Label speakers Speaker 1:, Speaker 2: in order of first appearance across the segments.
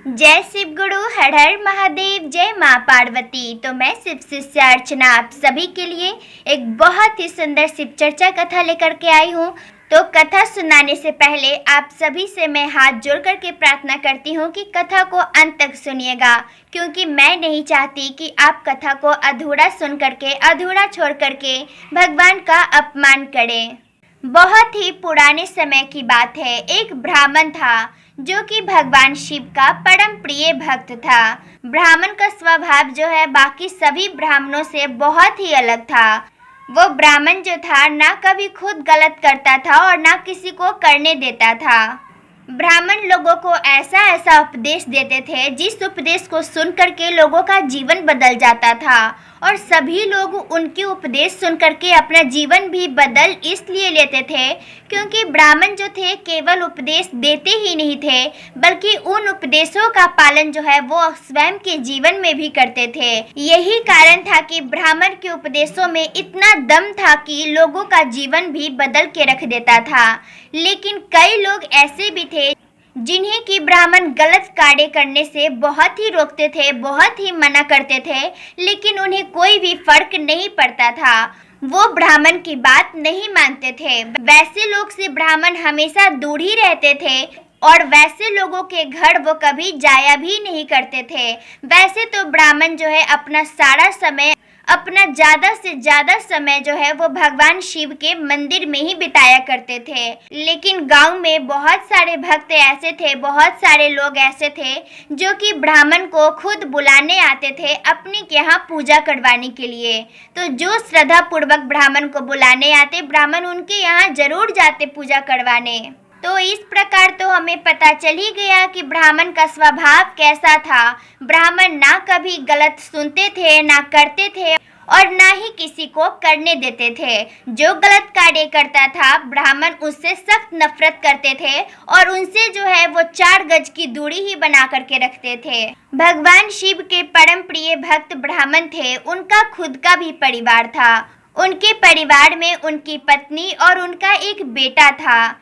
Speaker 1: जय शिव गुरु, हर हर महादेव, जय माँ पार्वती। तो मैं शिव शिष्या अर्चना आप सभी के लिए एक बहुत ही सुंदर शिव चर्चा कथा लेकर के आई हूँ। तो कथा सुनाने से पहले आप सभी से मैं हाथ जोड़ करके प्रार्थना करती हूँ कि कथा को अंत तक सुनिएगा, क्योंकि मैं नहीं चाहती कि आप कथा को अधूरा सुन करके, अधूरा छोड़ करके भगवान का अपमान करें। बहुत ही पुराने समय की बात है। एक ब्राह्मण था जो कि भगवान शिव का परम प्रिय भक्त था। ब्राह्मण का स्वभाव जो है बाकी सभी ब्राह्मणों से बहुत ही अलग था। वो ब्राह्मण जो था ना कभी खुद गलत करता था और ना किसी को करने देता था। ब्राह्मण लोगों को ऐसा ऐसा उपदेश देते थे जिस उपदेश को सुन करके लोगों का जीवन बदल जाता था, और सभी लोग उनके उपदेश सुन करके अपना जीवन भी बदल इसलिए लेते थे क्योंकि ब्राह्मण जो थे केवल उपदेश देते ही नहीं थे, बल्कि उन उपदेशों का पालन जो है वो स्वयं के जीवन में भी करते थे। यही कारण था कि ब्राह्मण के उपदेशों में इतना दम था कि लोगों का जीवन भी बदल के रख देता था। लेकिन कई लोग ऐसे भी थे जिन्हें कि ब्राह्मण गलत कार्य करने से बहुत ही रोकते थे, बहुत ही मना करते थे, लेकिन उन्हें कोई भी फर्क नहीं पड़ता था। वो ब्राह्मण की बात नहीं मानते थे। वैसे लोग से ब्राह्मण हमेशा दूर ही रहते थे और वैसे लोगों के घर वो कभी जाया भी नहीं करते थे। वैसे तो ब्राह्मण जो है अपना सारा समय, अपना ज़्यादा से ज़्यादा समय जो है वो भगवान शिव के मंदिर में ही बिताया करते थे। लेकिन गांव में बहुत सारे भक्त ऐसे थे, बहुत सारे लोग ऐसे थे जो कि ब्राह्मण को खुद बुलाने आते थे अपने यहाँ पूजा करवाने के लिए। तो जो श्रद्धा पूर्वक ब्राह्मण को बुलाने आते, ब्राह्मण उनके यहाँ जरूर जाते पूजा करवाने। तो इस प्रकार तो हमें पता चल ही गया कि ब्राह्मण का स्वभाव कैसा था। ब्राह्मण ना कभी गलत सुनते थे, ना करते थे और ना ही किसी को करने देते थे। जो गलत कार्य करता था ब्राह्मण उससे सख्त नफरत करते थे और उनसे जो है वो 4 गज की दूरी ही बना करके रखते थे। भगवान शिव के परम प्रिय भक्त ब्राह्मण थे। उनका खुद का भी परिवार था। उनके परिवार में उनकी पत्नी और उनका एक बेटा था।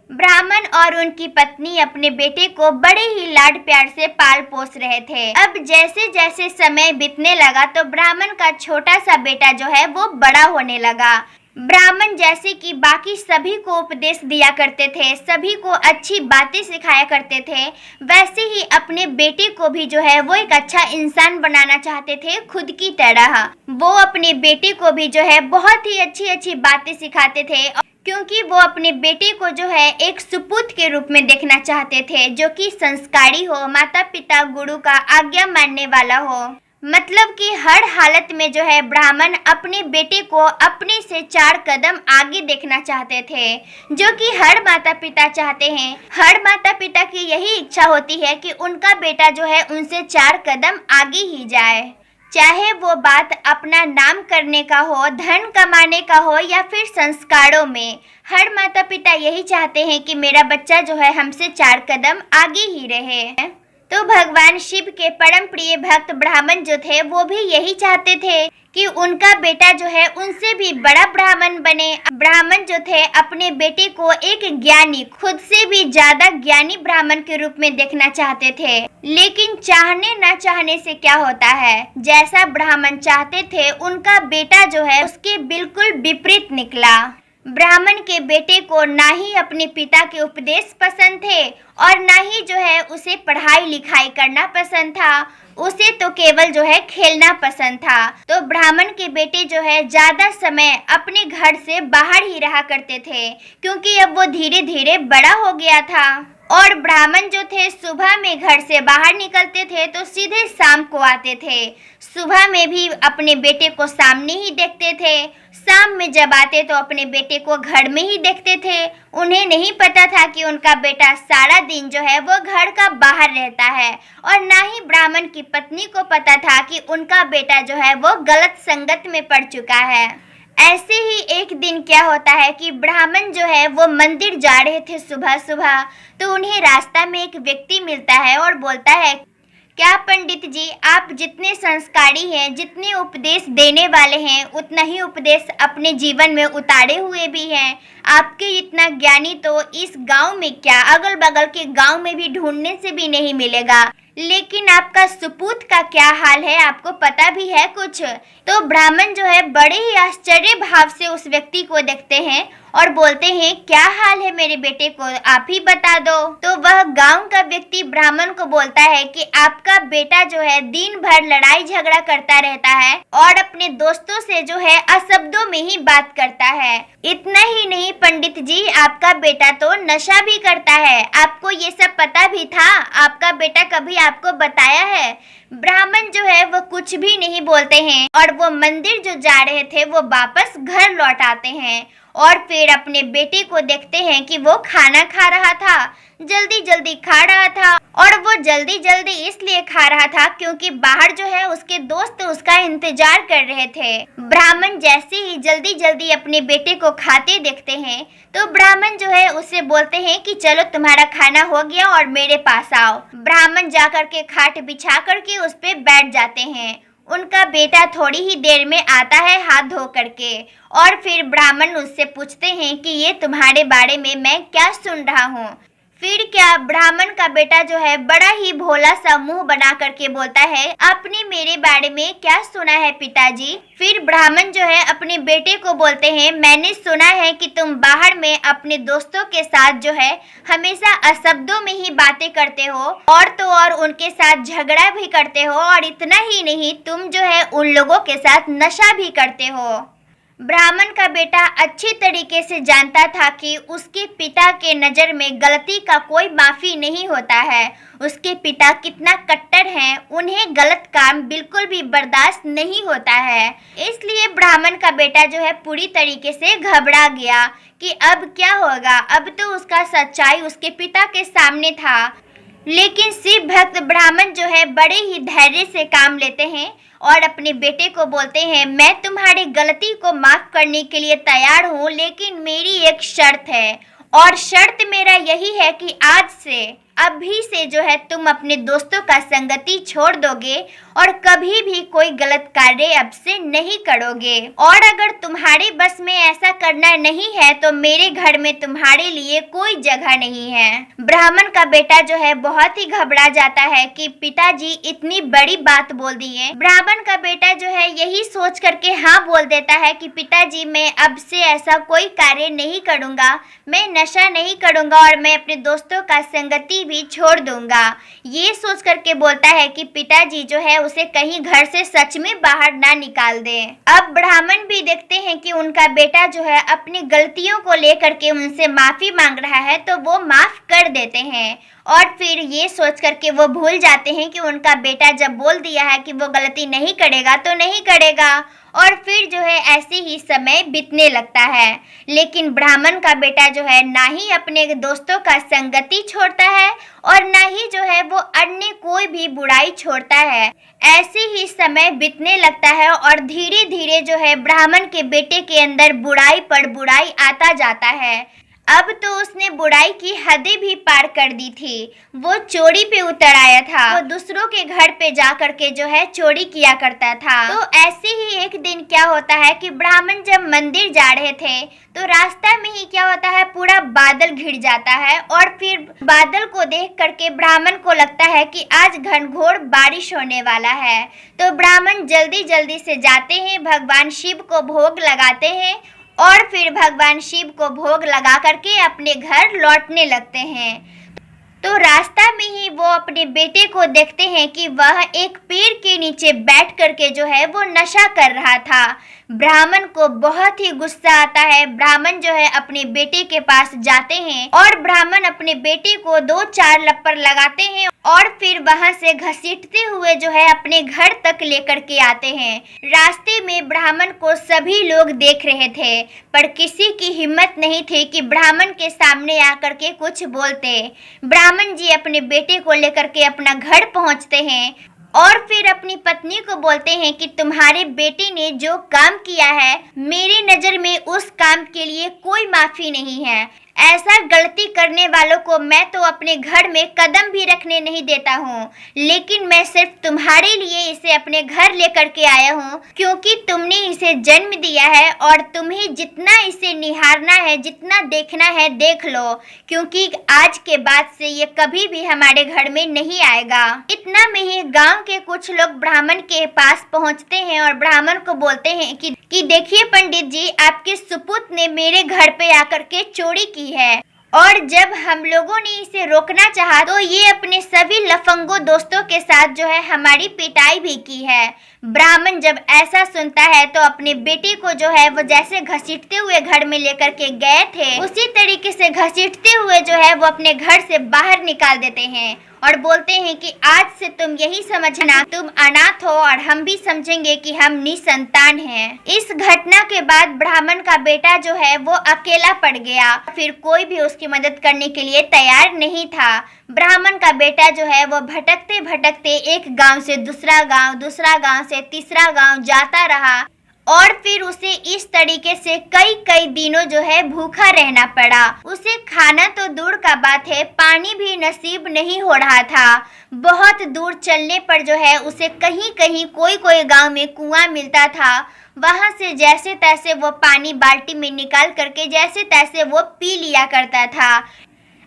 Speaker 1: ब्राह्मण और उनकी पत्नी अपने बेटे को बड़े ही लाड प्यार से पाल पोस रहे थे। अब जैसे जैसे समय बीतने लगा तो ब्राह्मण का छोटा सा बेटा जो है वो बड़ा होने लगा। ब्राह्मण जैसे कि बाकी सभी को उपदेश दिया करते थे, सभी को अच्छी बातें सिखाया करते थे, वैसे ही अपने बेटे को भी जो है वो एक अच्छा इंसान बनाना चाहते थे खुद की तरह। वो अपने बेटे को भी जो है बहुत ही अच्छी अच्छी बातें सिखाते थे, क्योंकि वो अपने बेटे को जो है एक सुपुत्र के रूप में देखना चाहते थे, जो कि संस्कारी हो, माता पिता गुरु का आज्ञा मानने वाला हो। मतलब कि हर हालत में जो है ब्राह्मण अपने बेटे को अपने से 4 कदम आगे देखना चाहते थे, जो कि हर माता पिता चाहते हैं। हर माता पिता की यही इच्छा होती है कि उनका बेटा जो है उनसे 4 कदम आगे ही जाए, चाहे वो बात अपना नाम करने का हो, धन कमाने का हो या फिर संस्कारों में। हर माता पिता यही चाहते हैं कि मेरा बच्चा जो है हमसे 4 कदम आगे ही रहे। तो भगवान शिव के परम प्रिय भक्त ब्राह्मण जो थे वो भी यही चाहते थे कि उनका बेटा जो है उनसे भी बड़ा ब्राह्मण बने। ब्राह्मण जो थे अपने बेटे को एक ज्ञानी, खुद से भी ज्यादा ज्ञानी ब्राह्मण के रूप में देखना चाहते थे। लेकिन चाहने ना चाहने से क्या होता है, जैसा ब्राह्मण चाहते थे उनका बेटा जो है उसके बिल्कुल विपरीत निकला। ब्राह्मण के बेटे को ना ही अपने पिता के उपदेश पसंद थे और ना ही जो है उसे पढ़ाई लिखाई करना पसंद था। उसे तो केवल जो है खेलना पसंद था। तो ब्राह्मण के बेटे जो है ज्यादा समय अपने घर से बाहर ही रहा करते थे, क्योंकि अब वो धीरे धीरे बड़ा हो गया था। और ब्राह्मण जो थे सुबह में घर से बाहर निकलते थे तो सीधे शाम को आते थे। सुबह में भी अपने बेटे को सामने ही देखते थे, शाम में जब आते तो अपने बेटे को घर में ही देखते थे। उन्हें नहीं पता था कि उनका बेटा सारा दिन जो है वो घर का बाहर रहता है, और ना ही ब्राह्मण की पत्नी को पता था कि उनका बेटा जो है वो गलत संगत में पड़ चुका है। ऐसे ही एक दिन क्या होता है कि ब्राह्मण जो है वो मंदिर जा रहे थे सुबह सुबह, तो उन्हें रास्ता में एक व्यक्ति मिलता है और बोलता है क्या पंडित जी, आप जितने संस्कारी हैं, जितने उपदेश देने वाले हैं, उतना ही उपदेश अपने जीवन में उतारे हुए भी हैं। आपके इतना ज्ञानी तो इस गांव में क्या, अगल बगल के गांव में भी ढूंढने से भी नहीं मिलेगा। लेकिन आपका सुपूत का क्या हाल है, आपको पता भी है कुछ? तो ब्राह्मण जो है बड़े ही आश्चर्य भाव से उस व्यक्ति को देखते हैं और बोलते हैं, क्या हाल है मेरे बेटे को, आप ही बता दो। तो वह गांव का व्यक्ति ब्राह्मण को बोलता है कि आपका बेटा जो है दिन भर लड़ाई झगड़ा करता रहता है और अपने दोस्तों से जो है अशब्दों में ही बात करता है। इतना ही नहीं पंडित जी, आपका बेटा तो नशा भी करता है। आपको ये सब पता भी था? आपका बेटा कभी आपको बताया है? ब्राह्मण जो है वो कुछ भी नहीं बोलते हैं और वो मंदिर जो जा रहे थे वो वापस घर लौट आते हैं और फिर अपने बेटे को देखते हैं कि वो खाना खा रहा था, जल्दी जल्दी खा रहा था। और वो जल्दी जल्दी इसलिए खा रहा था क्योंकि बाहर जो है उसके दोस्त उसका इंतजार कर रहे थे। ब्राह्मण जैसे ही जल्दी जल्दी अपने बेटे को खाते देखते हैं तो ब्राह्मण जो है उसे बोलते हैं कि चलो तुम्हारा खाना हो गया और मेरे पास आओ। ब्राह्मण जाकर के खाट बिछा करके उस पे बैठ जाते हैं। उनका बेटा थोड़ी ही देर में आता है हाथ धो करके और फिर ब्राह्मण उससे पूछते हैं कि ये तुम्हारे बारे में मैं क्या सुन रहा हूँ। फिर क्या, ब्राह्मण का बेटा जो है बड़ा ही भोला सा मुंह बना करके बोलता है, आपने मेरे बारे में क्या सुना है पिताजी? फिर ब्राह्मण जो है अपने बेटे को बोलते हैं, मैंने सुना है कि तुम बाहर में अपने दोस्तों के साथ जो है हमेशा अशब्दों में ही बातें करते हो और तो और उनके साथ झगड़ा भी करते हो और इतना ही नहीं, तुम जो है उन लोगों के साथ नशा भी करते हो। ब्राह्मण का बेटा अच्छी तरीके से जानता था कि उसके पिता के नज़र में गलती का कोई माफ़ी नहीं होता है। उसके पिता कितना कट्टर हैं, उन्हें गलत काम बिल्कुल भी बर्दाश्त नहीं होता है। इसलिए ब्राह्मण का बेटा जो है पूरी तरीके से घबरा गया कि अब क्या होगा। अब तो उसका सच्चाई उसके पिता के सामने था। लेकिन शिव भक्त ब्राह्मण जो है बड़े ही धैर्य से काम लेते हैं और अपने बेटे को बोलते हैं, मैं तुम्हारी गलती को माफ करने के लिए तैयार हूँ, लेकिन मेरी एक शर्त है और शर्त मेरा यही है कि आज से, अभी से जो है तुम अपने दोस्तों का संगति छोड़ दोगे और कभी भी कोई गलत कार्य अब से नहीं करोगे। और अगर तुम्हारे बस में ऐसा करना नहीं है तो मेरे घर में तुम्हारे लिए कोई जगह नहीं है। ब्राह्मण का बेटा जो है बहुत ही घबरा जाता है कि पिताजी इतनी बड़ी बात बोल दी है। ब्राह्मण का बेटा जो है यही सोच करके हाँ बोल देता है कि पिताजी मैं अब से ऐसा कोई कार्य नहीं करूँगा, मैं नशा नहीं करूँगा और मैं अपने दोस्तों का संगति भी छोड़ दूंगा। ये सोच करके बोलता है कि पिताजी जो है उसे कहीं घर से सच में बाहर ना निकाल दे। अब ब्राह्मण भी देखते हैं कि उनका बेटा जो है अपनी गलतियों को लेकर के उनसे माफी मांग रहा है तो वो माफ कर देते हैं और फिर ये सोच करके वो भूल जाते हैं कि उनका बेटा जब बोल दिया है कि वो गलती नहीं करेगा तो नहीं करेगा। और फिर जो है ऐसे ही समय बीतने लगता है। लेकिन ब्राह्मण का बेटा जो है ना ही अपने दोस्तों का संगति छोड़ता है और ना ही जो है वो अन्य कोई भी बुराई छोड़ता है। ऐसे ही समय बीतने लगता है और धीरे धीरे जो है ब्राह्मण के बेटे के अंदर बुराई पर बुराई आता जाता है। अब तो उसने बुराई की हदें भी पार कर दी थी। वो चोरी पे उतर आया था। वो दूसरों के घर पे जा करके जो है चोरी किया करता था। तो ऐसे ही एक दिन क्या होता है कि ब्राह्मण जब मंदिर जा रहे थे तो रास्ता में ही क्या होता है, पूरा बादल घिर जाता है और फिर बादल को देख करके ब्राह्मण को लगता है कि आज घनघोर बारिश होने वाला है। तो ब्राह्मण जल्दी जल्दी से जाते हैं, भगवान शिव को भोग लगाते हैं और फिर भगवान शिव को भोग लगा करके अपने घर लौटने लगते हैं। तो रास्ता में ही वो अपने बेटे को देखते हैं कि वह एक पेड़ के नीचे बैठ करके जो है वो नशा कर रहा था। ब्राह्मण को बहुत ही गुस्सा आता है। ब्राह्मण जो है अपने बेटे के पास जाते हैं और ब्राह्मण अपने बेटे को 2-4 लप्पर लगाते हैं और फिर वहां से घसीटते हुए जो है अपने घर तक लेकर के आते हैं। रास्ते में ब्राह्मण को सभी लोग देख रहे थे पर किसी की हिम्मत नहीं थी कि ब्राह्मण के सामने आकर के कुछ बोलते। ब्राह्मण जी अपने बेटे को लेकर के अपना घर पहुंचते हैं और फिर अपनी पत्नी को बोलते हैं कि तुम्हारे बेटे ने जो काम किया है मेरी नज़र में उस काम के लिए कोई माफ़ी नहीं है। ऐसा गलती करने वालों को मैं तो अपने घर में कदम भी रखने नहीं देता हूँ, लेकिन मैं सिर्फ तुम्हारे लिए इसे अपने घर लेकर के आया हूँ, क्योंकि तुमने इसे जन्म दिया है और तुम्हें जितना इसे निहारना है, जितना देखना है देख लो, क्योंकि आज के बाद से ये कभी भी हमारे घर में नहीं आएगा। इतना में ही गांव के कुछ लोग ब्राह्मण के पास पहुंचते हैं और ब्राह्मण को बोलते हैं कि देखिए पंडित जी, आपके सुपुत्र ने मेरे घर पे आकर के चोरी की है, और जब हम लोगों ने इसे रोकना चाहा तो ये अपने सभी लफंगों दोस्तों के साथ जो है हमारी पिटाई भी की है। ब्राह्मण जब ऐसा सुनता है तो अपने बेटे को जो है वो जैसे घसीटते हुए घर में लेकर के गए थे, उसी तरीके से घसीटते हुए जो है वो अपने घर से बाहर निकाल देते हैं और बोलते हैं कि आज से तुम यही समझना, तुम अनाथ हो और हम भी समझेंगे कि हम निसंतान हैं। इस घटना के बाद ब्राह्मण का बेटा जो है वो अकेला पड़ गया, फिर कोई भी उसकी मदद करने के लिए तैयार नहीं था। ब्राह्मण का बेटा जो है वो भटकते भटकते एक गांव से दूसरा गांव, दूसरा गांव से तीसरा गांव जाता रहा और फिर उसे इस तरीके से कई दिनों जो है भूखा रहना पड़ा। उसे खाना तो दूर का बात है, पानी भी नसीब नहीं हो रहा था। बहुत दूर चलने पर जो है उसे कहीं कहीं कोई गांव में कुआं मिलता था, वहां से जैसे तैसे वो पानी बाल्टी में निकाल करके जैसे तैसे वो पी लिया करता था।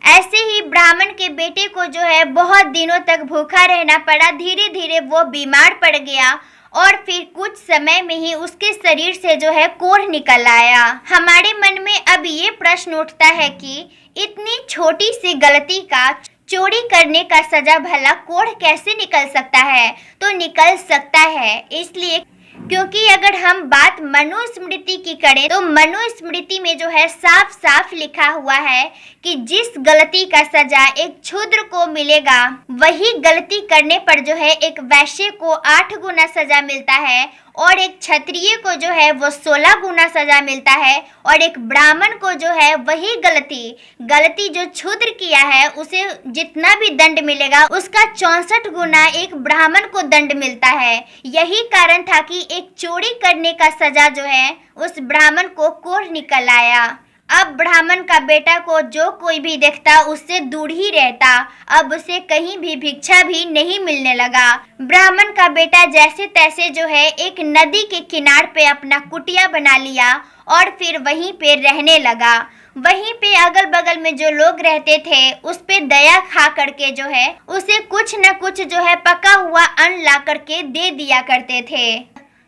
Speaker 1: ऐसे ही ब्राह्मण के बेटे को जो है बहुत दिनों तक भूखा रहना पड़ा। धीरे धीरे वो बीमार पड़ गया और फिर कुछ समय में ही उसके शरीर से जो है कोढ़ निकल आया। हमारे मन में अब ये प्रश्न उठता है कि इतनी छोटी सी गलती का, चोरी करने का सजा भला कोढ़ कैसे निकल सकता है? तो निकल सकता है इसलिए क्योंकि अगर हम बात मनुस्मृति की करें तो मनुस्मृति में जो है साफ साफ लिखा हुआ है कि जिस गलती का सजा एक क्षुद्र को मिलेगा, वही गलती करने पर जो है एक वैश्य को 8 गुना सजा मिलता है और एक क्षत्रिय को जो है वो 16 गुना सजा मिलता है और एक ब्राह्मण को जो है वही गलती जो क्षुद्र किया है उसे जितना भी दंड मिलेगा उसका 64 गुना एक ब्राह्मण को दंड मिलता है। यही कारण था कि एक चोरी करने का सजा जो है उस ब्राह्मण को कोढ़ निकल आया। अब ब्राह्मण का बेटा को जो कोई भी देखता उससे दूर ही रहता। अब उसे कहीं भी भिक्षा भी नहीं मिलने लगा। ब्राह्मण का बेटा जैसे तैसे जो है एक नदी के किनार पे अपना कुटिया बना लिया और फिर वहीं पे रहने लगा। वहीं पे अगल बगल में जो लोग रहते थे उस पे दया खा करके जो है उसे कुछ न कुछ जो है पका हुआ अन्न ला करके दे दिया करते थे।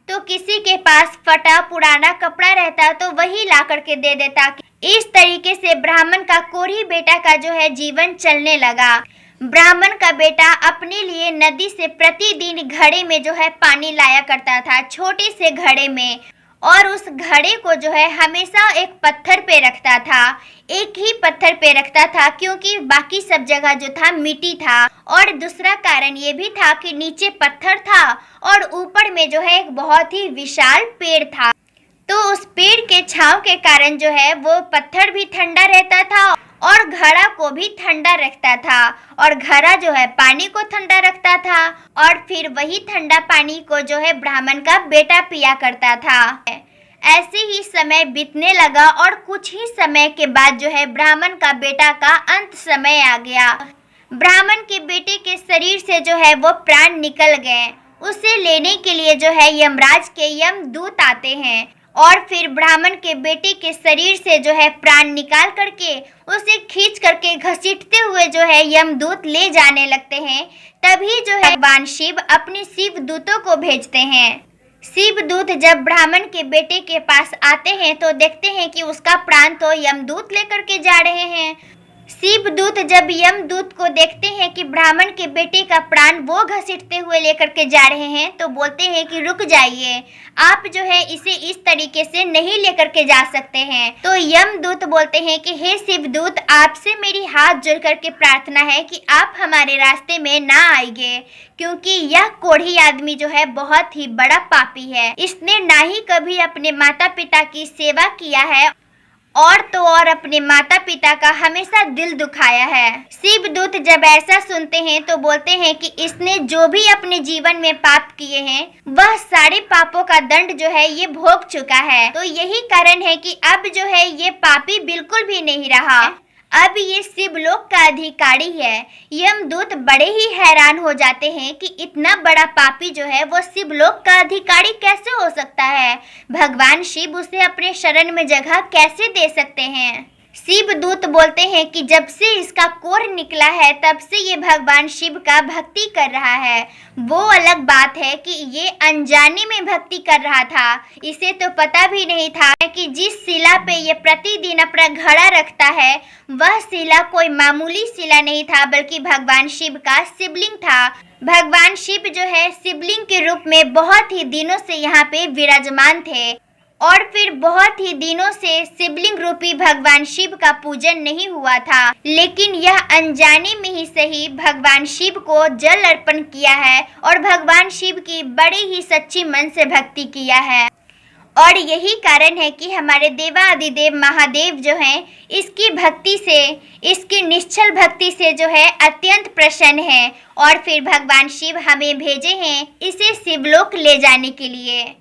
Speaker 1: तो किसी के पास फटा पुराना कपड़ा रहता तो वही ला करके दे देता। इस तरीके से ब्राह्मण का कोढ़ी बेटा का जो है जीवन चलने लगा। ब्राह्मण का बेटा अपने लिए नदी से प्रतिदिन घड़े में जो है पानी लाया करता था, छोटे से घड़े में, और उस घड़े को जो है हमेशा एक पत्थर पे रखता था। एक ही पत्थर पे रखता था क्योंकि बाकी सब जगह जो था मिट्टी था, और दूसरा कारण ये भी था कि नीचे पत्थर था और ऊपर में जो है एक बहुत ही विशाल पेड़ था। तो उस पेड़ के छांव के कारण जो है वो पत्थर भी ठंडा रहता था और घड़ा को भी ठंडा रखता था, और घड़ा जो है पानी को ठंडा रखता था, और फिर वही ठंडा पानी को जो है ब्राह्मण का बेटा पिया करता था। ऐसे ही समय बीतने लगा और कुछ ही समय के बाद जो है ब्राह्मण का बेटा का अंत समय आ गया। ब्राह्मण के बेटे के शरीर से जो है वो प्राण निकल गए। उसे लेने के लिए जो है यमराज के यमदूत आते हैं और फिर ब्राह्मण के बेटे के शरीर से जो है प्राण निकाल करके उसे खींच करके घसीटते हुए जो है यमदूत ले जाने लगते हैं। तभी जो है भगवान शिव अपने शिव दूतों को भेजते हैं। शिव दूत जब ब्राह्मण के बेटे के पास आते हैं तो देखते हैं कि उसका प्राण तो यमदूत लेकर के जा रहे हैं। शिव दूत जब यमदूत को देखते हैं कि ब्राह्मण के बेटे का प्राण वो घसीटते हुए लेकर के जा रहे हैं तो बोलते हैं कि रुक जाइए, आप जो है इसे इस तरीके से नहीं लेकर के जा सकते हैं। तो यमदूत बोलते हैं कि हे शिवदूत, आपसे मेरी हाथ जोड़ करके प्रार्थना है कि आप हमारे रास्ते में ना आइए, क्योंकि यह कोढ़ी आदमी जो है बहुत ही बड़ा पापी है। इसने ना ही कभी अपने माता पिता की सेवा किया है और तो और अपने माता पिता का हमेशा दिल दुखाया है। शिवदूत जब ऐसा सुनते हैं तो बोलते हैं कि इसने जो भी अपने जीवन में पाप किए हैं वह सारे पापों का दंड जो है ये भोग चुका है। तो यही कारण है कि अब जो है ये पापी बिल्कुल भी नहीं रहा, अब ये शिवलोक का अधिकारी है। यमदूत बड़े ही हैरान हो जाते हैं कि इतना बड़ा पापी जो है वो शिवलोक का अधिकारी कैसे हो सकता है, भगवान शिव उसे अपने शरण में जगह कैसे दे सकते हैं। शिवदूत बोलते हैं कि जब से इसका कोर निकला है तब से ये भगवान शिव का भक्ति कर रहा है। वो अलग बात है कि ये अनजाने में भक्ति कर रहा था, इसे तो पता भी नहीं था कि जिस शिला पे ये प्रतिदिन अपना घड़ा रखता है वह शिला कोई मामूली शिला नहीं था बल्कि भगवान शिव का शिवलिंग था। भगवान शिव जो है शिवलिंग के रूप में बहुत ही दिनों से यहाँ पे विराजमान थे और फिर बहुत ही दिनों से शिवलिंग रूपी भगवान शिव का पूजन नहीं हुआ था, लेकिन यह अनजाने में ही सही भगवान शिव को जल अर्पण किया है और भगवान शिव की बड़ी ही सच्ची मन से भक्ति किया है। और यही कारण है कि हमारे देवाधिदेव महादेव जो हैं इसकी भक्ति से, इसकी निश्चल भक्ति से जो है अत्यंत प्रसन्न है और फिर भगवान शिव हमें भेजे हैं इसे शिवलोक ले जाने के लिए।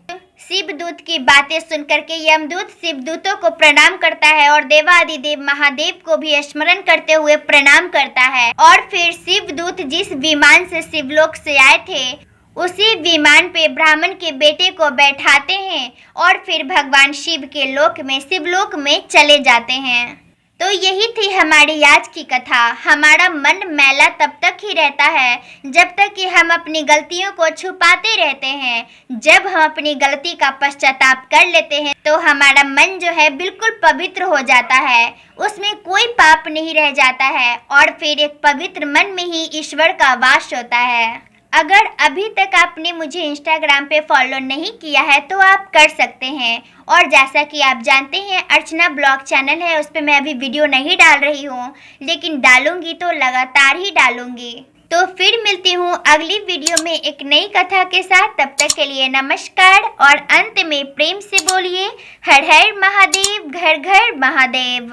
Speaker 1: शिवदूत की बातें सुनकर के यमदूत शिवदूतों को प्रणाम करता है और देवाधिदेव महादेव को भी स्मरण करते हुए प्रणाम करता है और फिर शिवदूत जिस विमान से शिवलोक से आए थे उसी विमान पे ब्राह्मण के बेटे को बैठाते हैं और फिर भगवान शिव के लोक में शिवलोक में चले जाते हैं। तो यही थी हमारी आज की कथा। हमारा मन मैला तब तक ही रहता है जब तक कि हम अपनी गलतियों को छुपाते रहते हैं। जब हम अपनी गलती का पश्चाताप कर लेते हैं तो हमारा मन जो है बिल्कुल पवित्र हो जाता है, उसमें कोई पाप नहीं रह जाता है और फिर एक पवित्र मन में ही ईश्वर का वास होता है। अगर अभी तक आपने मुझे इंस्टाग्राम पे फॉलो नहीं किया है तो आप कर सकते हैं। और जैसा कि आप जानते हैं अर्चना ब्लॉग चैनल है, उस पर मैं अभी वीडियो नहीं डाल रही हूँ, लेकिन डालूंगी तो लगातार ही डालूंगी। तो फिर मिलती हूँ अगली वीडियो में एक नई कथा के साथ। तब तक के लिए नमस्कार और अंत में प्रेम से बोलिए हर हर महादेव, घर घर महादेव।